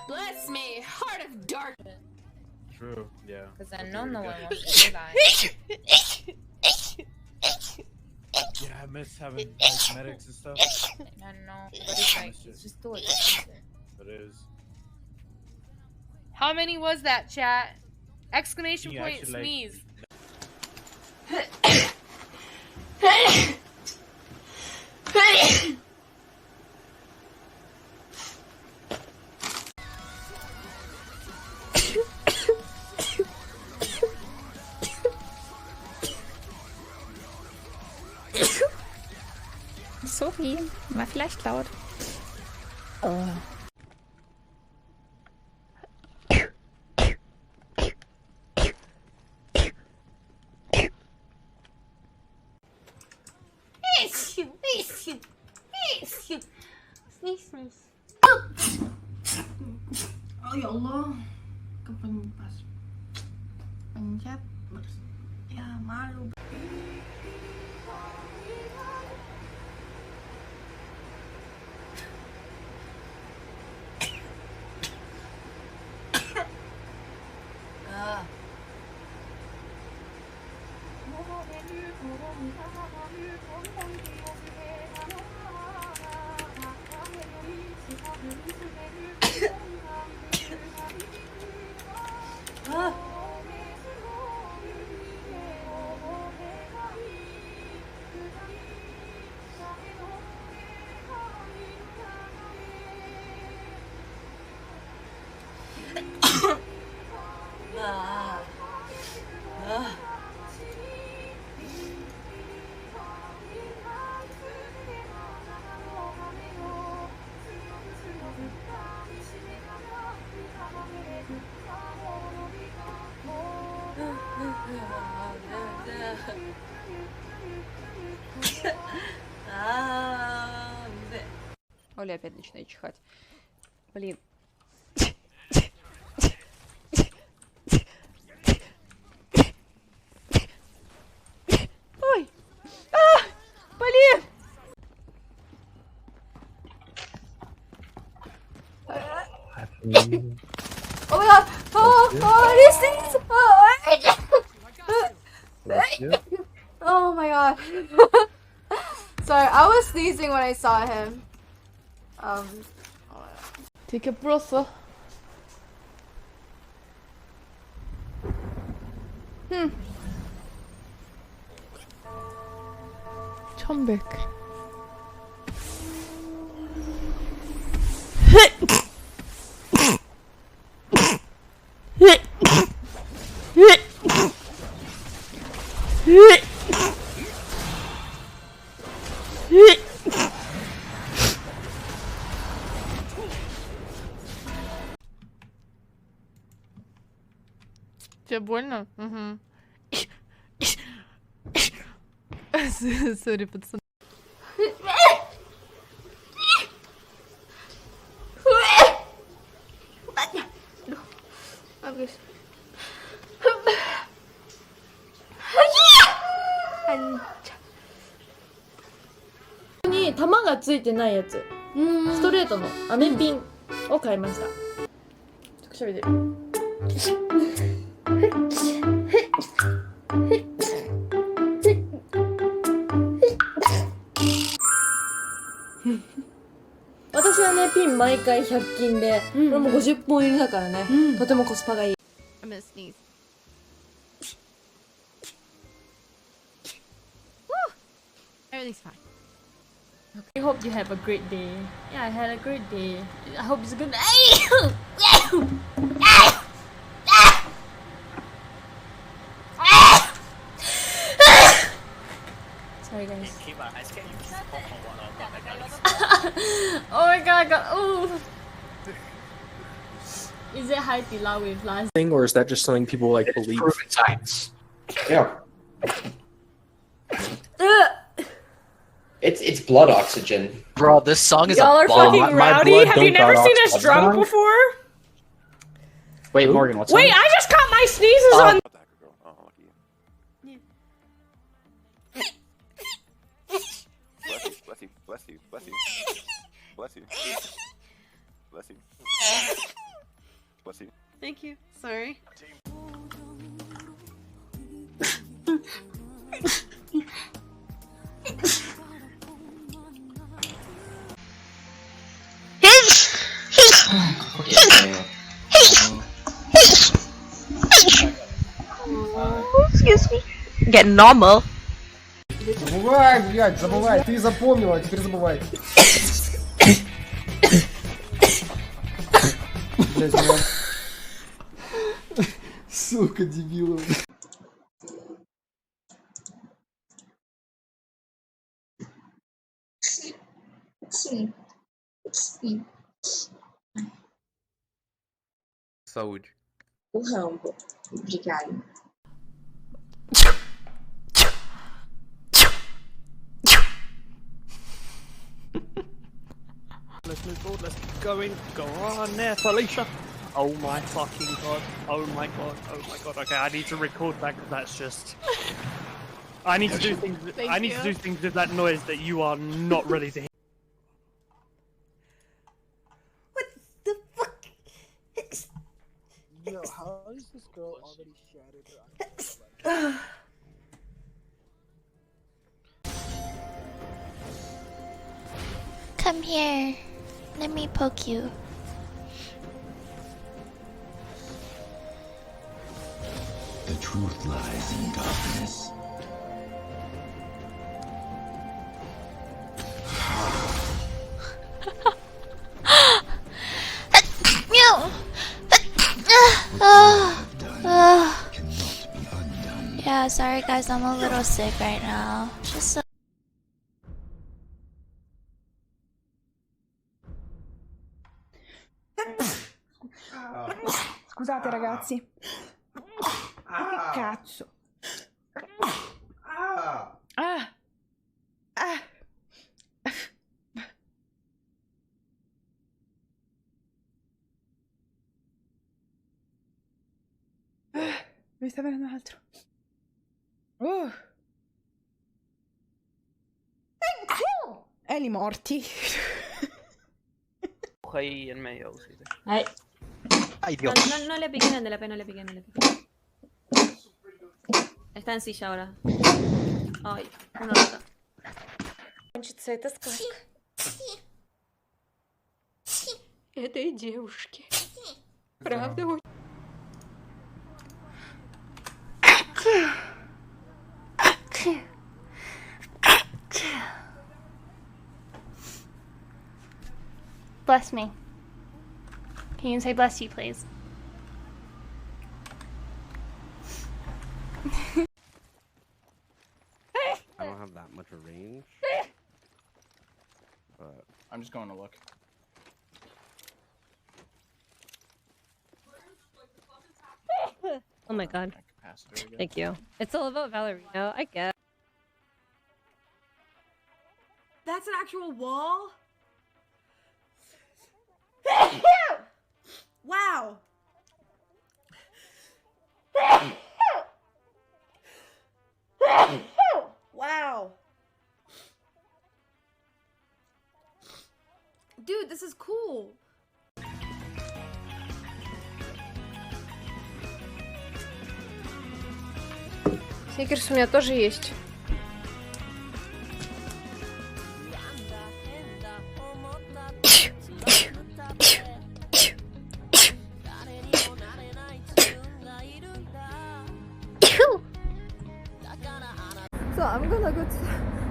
Bless me, heart of dark. True, yeah. Because I know no one wants to do that. Yeah, I miss having like, medics and stuff. I know, but it's like, it's just too expensive. It is. How many was that, chat? Exclamation Yeah, point actually, like, sneeze. Sorry, war vielleicht laut. Oh. Oh ya Allah, kepentas. Pencet, ya malu. Оля опять начинает чихать. Блин. Ой! Блин! Oh my god! This thing's... Oh my god. Sorry, I was sneezing when I saw him. 되게 불었어. 천백. Тебе больно? Угу. Сори, пацаны.ここに玉がついてないやつ、ストレートのアメピンを買いました。くしゃみ出る。私はね、ピン毎回100均で、これも50本入りだからね、とてもコスパがいい。I'm gonna sneeze. Everything's fine. I hope you have a great day. Yeah, I had a great day. I hope it's a good day. Sorry guys. Oh my god, ooh. Is it Hai Di Lao with last thing, or is that just something people like believe? Proven science. Yeah. It's blood oxygen. Bro, this song is Y'all a are bomb. fucking rowdy? Have you never seen us drunk before? Wait, Morgan, what's Wait, wrong? I just got my sneezes on. Bless you. Bless you. Bless you. Bless you. Bless you. Bless you. Thank you. Sorry. Excuse me. Get normal. Забывай, блядь, забывай. Ты запомнила, теперь забывай. Блядь, ну... Сука, дебилы. Saúde. O Rambo. Obrigado. Let's move forward. Let's keep going. Go on there, Felicia. Oh my fucking god. Oh my god. Oh my god. Okay, I need to record that because that's just. I need to do things. I need to do things with that noise that you are not ready to hear. What the fuck? Yo, how is this girl already shattered her Come here. Let me poke you. The truth lies in darkness. Yeah, sorry guys, I'm a little sick right now. Just Scusate ragazzi. Che cazzo? Mi sta venendo un altro. E li morti. Ahí en medio, sí. Ay. Ay, Dios. No le piquen, no le piquen. Está en silla ahora. Ay, una rota. Кончится эта сказка. Этой девушке. Правда очень. bless me. Can you say bless you, please? I don't have that much of range, but I'm just going to look. Oh my god. Thank you. It's all about Valerino, I guess. That's an actual wall? Wow. Wow. Dude, this is cool. Сникерс у меня тоже есть. So I'm gonna go to